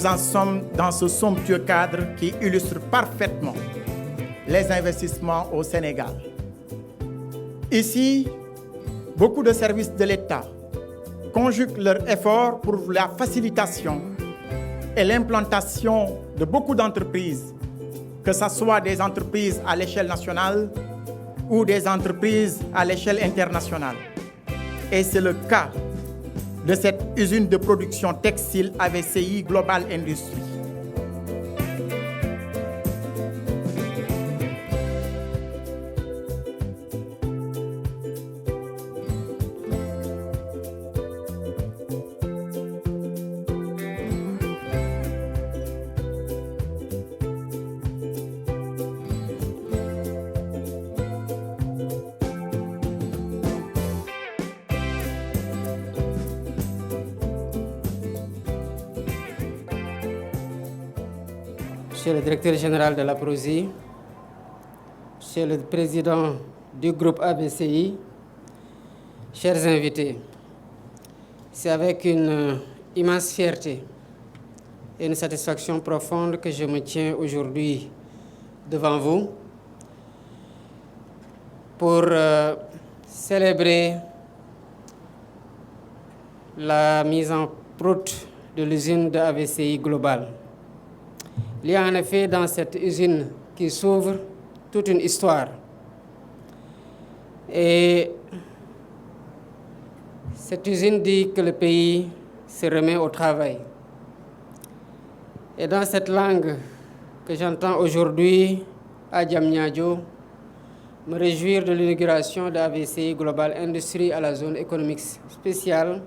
nous en sommes dans ce somptueux cadre qui illustre parfaitement les investissements au Sénégal. Ici, beaucoup de services de l'État conjuguent leurs efforts pour la facilitation et l'implantation de beaucoup d'entreprises, que ce soit des entreprises à l'échelle nationale ou des entreprises à l'échelle internationale. Et c'est le cas de cette usine de production textile AVCI Global Industries. Monsieur le directeur général de la PROSI, Monsieur le président du groupe AVCI, chers invités, c'est avec une immense fierté et une satisfaction profonde que je me tiens aujourd'hui devant vous pour célébrer la mise en route de l'usine de AVCI Global. Il y a en effet dans cette usine qui s'ouvre toute une histoire. Et cette usine dit que le pays se remet au travail. Et dans cette langue que j'entends aujourd'hui à Diamniadio, me réjouir de l'inauguration de AVCI Global Industries à la zone économique spéciale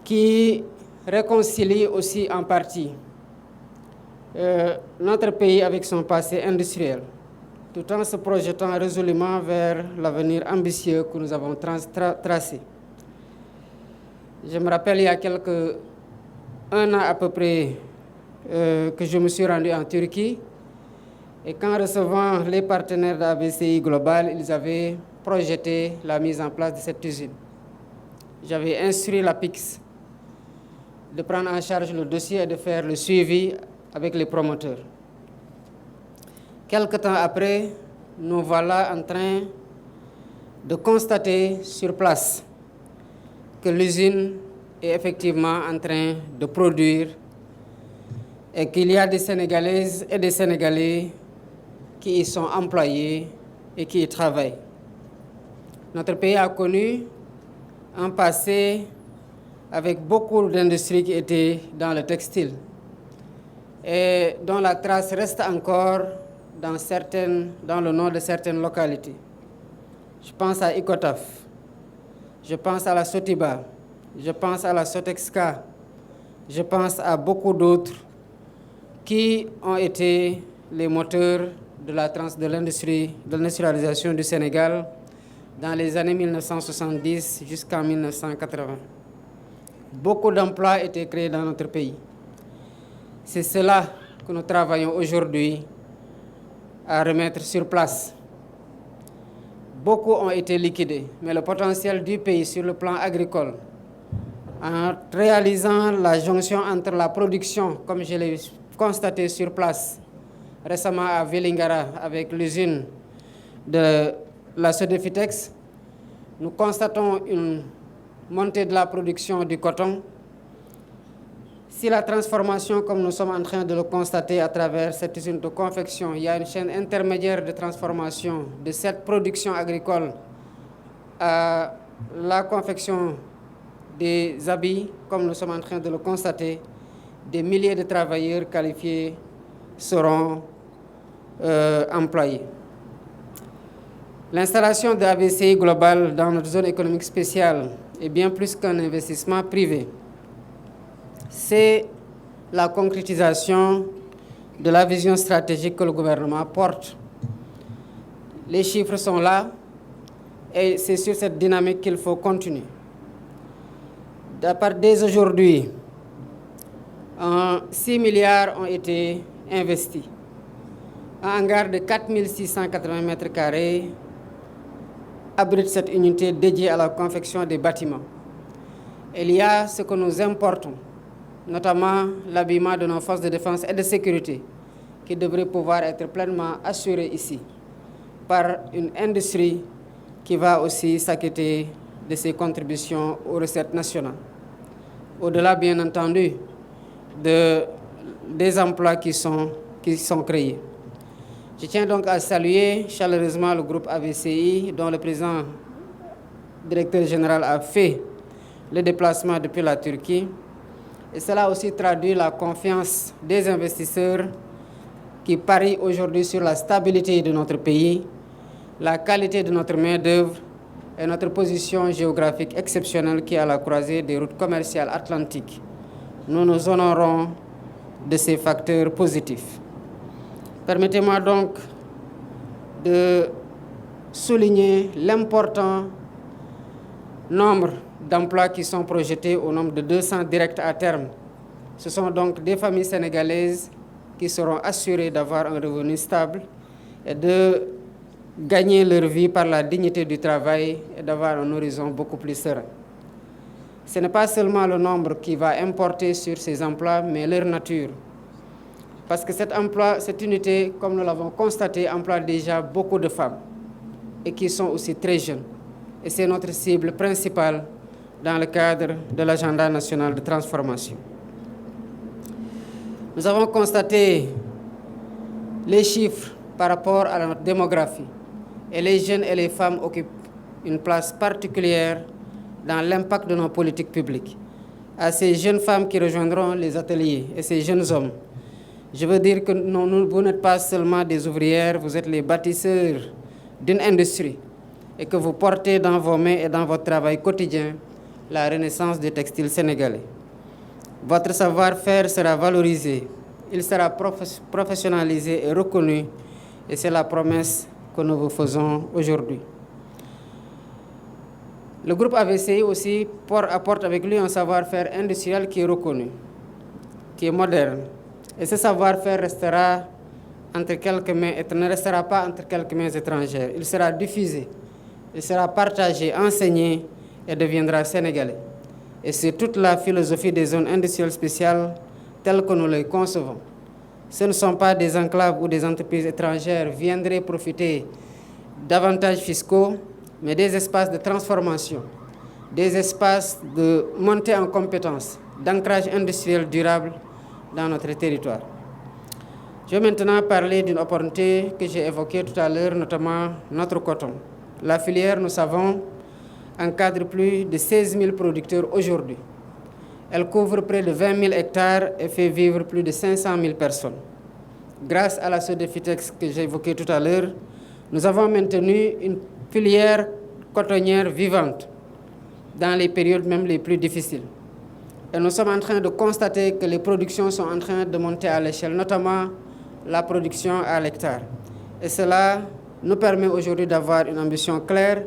qui réconcilie aussi en partie notre pays avec son passé industriel, tout en se projetant résolument vers l'avenir ambitieux que nous avons tracé. Je me rappelle il y a un an à peu près que je me suis rendu en Turquie et qu'en recevant les partenaires d'AVCI Global, ils avaient projeté la mise en place de cette usine. J'avais instruit la PIX de prendre en charge le dossier et de faire le suivi avec les promoteurs. Quelque temps après, nous voilà en train de constater sur place que l'usine est effectivement en train de produire et qu'il y a des Sénégalaises et des Sénégalais qui y sont employés et qui y travaillent. Notre pays a connu un passé avec beaucoup d'industries qui étaient dans le textile et dont la trace reste encore dans le nord de certaines localités. Je pense à Icotaf, je pense à la Sotiba, je pense à la Sotexka, je pense à beaucoup d'autres qui ont été les moteurs de l'industrialisation du Sénégal dans les années 1970 jusqu'en 1980. Beaucoup d'emplois étaient créés dans notre pays. C'est cela que nous travaillons aujourd'hui à remettre sur place. Beaucoup ont été liquidés, mais le potentiel du pays sur le plan agricole, en réalisant la jonction entre la production, comme je l'ai constaté sur place récemment à Vélingara avec l'usine de la Sodefitex, nous constatons une montée de la production du coton. Si la transformation, comme nous sommes en train de le constater à travers cette usine de confection, il y a une chaîne intermédiaire de transformation de cette production agricole à la confection des habits, comme nous sommes en train de le constater, des milliers de travailleurs qualifiés seront employés. L'installation de AVCI Global dans notre zone économique spéciale est bien plus qu'un investissement privé. C'est la concrétisation de la vision stratégique que le gouvernement porte. Les chiffres sont là et c'est sur cette dynamique qu'il faut continuer. Dès aujourd'hui, 6 milliards ont été investis. Un hangar de 4680 mètres carrés abrite cette unité dédiée à la confection des bâtiments. Il y a ce que nous importons notamment l'habillement de nos forces de défense et de sécurité, qui devrait pouvoir être pleinement assuré ici par une industrie qui va aussi s'acquitter de ses contributions aux recettes nationales. Au-delà, bien entendu, des emplois qui sont créés. Je tiens donc à saluer chaleureusement le groupe AVCI, dont le président directeur général a fait le déplacement depuis la Turquie. Et cela aussi traduit la confiance des investisseurs qui parient aujourd'hui sur la stabilité de notre pays, la qualité de notre main-d'œuvre et notre position géographique exceptionnelle qui est à la croisée des routes commerciales atlantiques. Nous nous honorons de ces facteurs positifs. Permettez-moi donc de souligner l'important nombre d'emplois qui sont projetés au nombre de 200 directs à terme. Ce sont donc des familles sénégalaises qui seront assurées d'avoir un revenu stable et de gagner leur vie par la dignité du travail et d'avoir un horizon beaucoup plus serein. Ce n'est pas seulement le nombre qui va importer sur ces emplois, mais leur nature. Parce que cette unité, comme nous l'avons constaté, emploie déjà beaucoup de femmes et qui sont aussi très jeunes. Et c'est notre cible principale dans le cadre de l'agenda national de transformation. Nous avons constaté les chiffres par rapport à notre démographie. Et les jeunes et les femmes occupent une place particulière dans l'impact de nos politiques publiques. À ces jeunes femmes qui rejoindront les ateliers et ces jeunes hommes, je veux dire que vous n'êtes pas seulement des ouvrières, vous êtes les bâtisseurs d'une industrie et que vous portez dans vos mains et dans votre travail quotidien la renaissance du textile sénégalais. Votre savoir-faire sera valorisé, il sera professionnalisé et reconnu, et c'est la promesse que nous vous faisons aujourd'hui. Le groupe AVCI aussi apporte avec lui un savoir-faire industriel qui est reconnu, qui est moderne. Et ce savoir-faire restera entre quelques mains et ne restera pas entre quelques mains étrangères. Il sera diffusé, il sera partagé, enseigné et deviendra sénégalais. Et c'est toute la philosophie des zones industrielles spéciales telles que nous les concevons. Ce ne sont pas des enclaves où des entreprises étrangères viendraient profiter d'avantages fiscaux, mais des espaces de transformation, des espaces de montée en compétences, d'ancrage industriel durable dans notre territoire. Je vais maintenant parler d'une opportunité que j'ai évoquée tout à l'heure, notamment notre coton. La filière, nous savons, encadre plus de 16 000 producteurs aujourd'hui. Elle couvre près de 20 000 hectares et fait vivre plus de 500 000 personnes. Grâce à la Sodefitex que j'ai évoquée tout à l'heure, nous avons maintenu une filière cotonnière vivante dans les périodes même les plus difficiles. Et nous sommes en train de constater que les productions sont en train de monter à l'échelle, notamment la production à l'hectare. Et cela nous permet aujourd'hui d'avoir une ambition claire,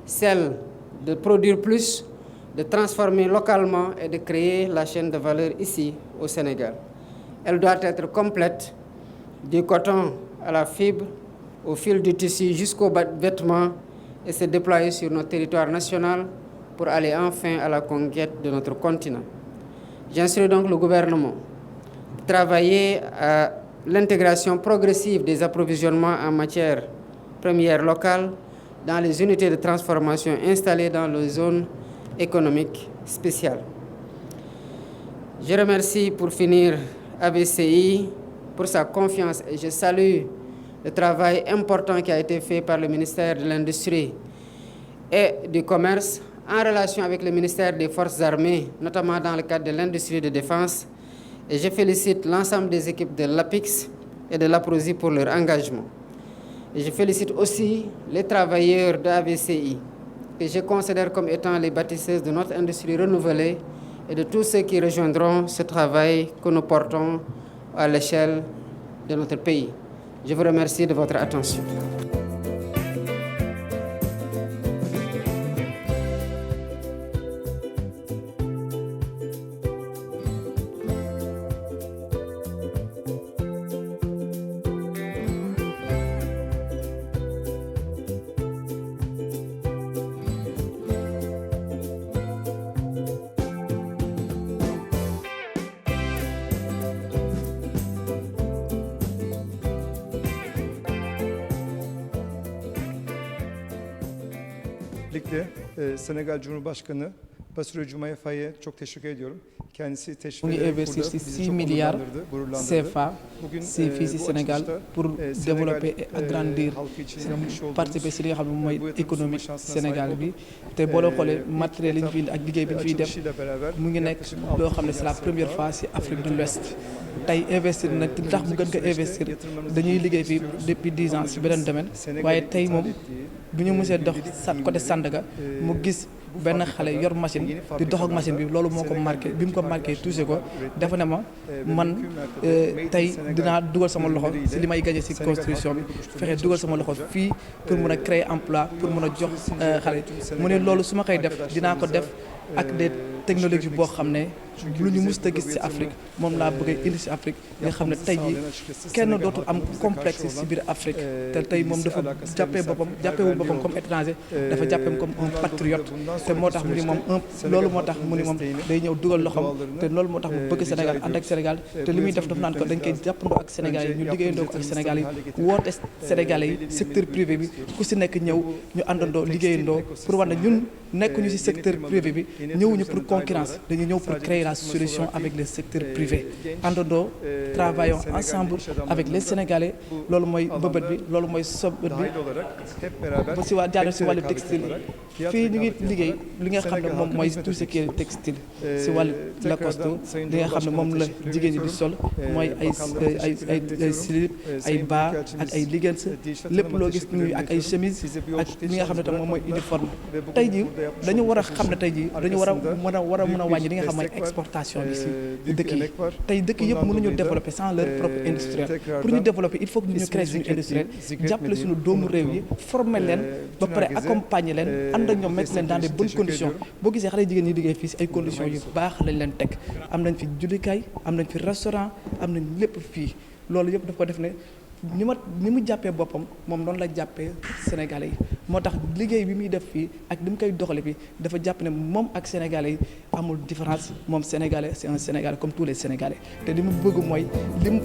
celle de produire plus, de transformer localement et de créer la chaîne de valeur ici au Sénégal. Elle doit être complète, du coton à la fibre, au fil du tissu jusqu'au vêtement et se déployer sur notre territoire national pour aller enfin à la conquête de notre continent. J'instruis donc le gouvernement de travailler à l'intégration progressive des approvisionnements en matières premières locales dans les unités de transformation installées dans les zones économiques spéciales. Je remercie pour finir AVCI pour sa confiance et je salue le travail important qui a été fait par le ministère de l'Industrie et du Commerce en relation avec le ministère des Forces armées, notamment dans le cadre de l'industrie de défense. Et je félicite l'ensemble des équipes de l'APIX et de l'APROSI pour leur engagement. Et je félicite aussi les travailleurs de AVCI, que je considère comme étant les bâtisseuses de notre industrie renouvelée et de tous ceux qui rejoindront ce travail que nous portons à l'échelle de notre pays. Je vous remercie de votre attention. Öncelikle Senegal Cumhurbaşkanı Bassirou Diomaye Faye'ye çok teşekkür ediyorum. Kendisi teşvik ederek burada bizi 6 çok milliards gururlandırdı. CFA fii si Sénégal pour développer et agrandir participer si li nga xam ne mooy économique Sénégal bi te boo doon xoolee matériel yi ñu fi ak liggéey bi ñu fiy def mu ngi nekk loo xam ne c'est la première fois si Afrique de l'Ouest tey investir nag li tax mu gën ko investir dañuy liggéey fii depuis 10 ans si beneen domaine waaye tey moom bu ñu mësee dox côté Sandaga mu gis benn xale yor machine di dox ak machine bi loolu moo ko marqué bi mu ko marqué touché ko dafa ne ma man tey dinaa dugal sama loxo si li may gagné si construction bi fexe dugal sama loxo fii pour mun a créer emploi pour mun a jox xale mu ne loolu su ma koy def dinaa ko def ak des technologies boo xam ne lu ñu mës a gis ci Afrique moom laa bëgg a indi ci Afrique nga xam ne tey jii kenn dootul am complexe ci biir Afrique te tey moom dafa jàppeewul boppam comme étranger dafa jàppeem comme un patriote te moo tax mu ni moom loolu moo tax mu ni moom day ñëw dugal loxoom te loolu moo tax mu bëgg Sénégal ànd ak Sénégal te li muy def dafa naan ko dañ koy jàppandoo ak Sénégal yi ñu liggéeyandoo ko ak Sénégal yi woote Sénégalais yi secteur privé bi ku ci nekk ñëw ñu àndandoo liggéeyandoo pour wax ne ñun nekkuñu ci secteur privé bi ñëwuñu pour concurrence dañu ñëw pour créer la solution avec le secteur privé àndandoo travaillons ensemble avec les Sénégalais loolu mooy mbëbët bi loolu mooy sobët bi ba si waa jaarale si wàllu textile yi fii ñu ngi liggéey li nga xam ne moom mooy tout ce qui est textile si wàllu Lacoste li nga xam ne moom la jigéen ñi di sol mooy ay slip ay bas ak ay leggings lépp loo gis ñu ak ay chemise ak li nga xam ne tam moom mooy uniforme tey jii dañu war a xam ne tey jii dañu war a mën a wàññi li nga xam mooy exportation bi si dëkk yi tey dëkk yëpp mënuñu développer sans leur propre industriel pour ñu développer il faut que ñu créer suñu industriel jàppale suñu doomu réew yi former leen ba pare accompagner leen ànd ak ñoom mettre leen dans des bonnes conditions boo gisee xale jigéen ñi liggéey fii si ay conditions yu baax lañ leen teg am nañ fi jullikaay am nañ fi restaurant am nañ lépp fii loolu yëpp daf ko def ne ni mu jàppee boppam moom noonu la jàppee Sénégalais yi moo tax liggéey bi muy def fii ak li mu koy doxale bi dafa jàpp ne moom ak Sénégalais yi amul différence moom Sénégalais c'est un Sénégalais comme tous les Sénégalais te li mu bëgg mooy li mu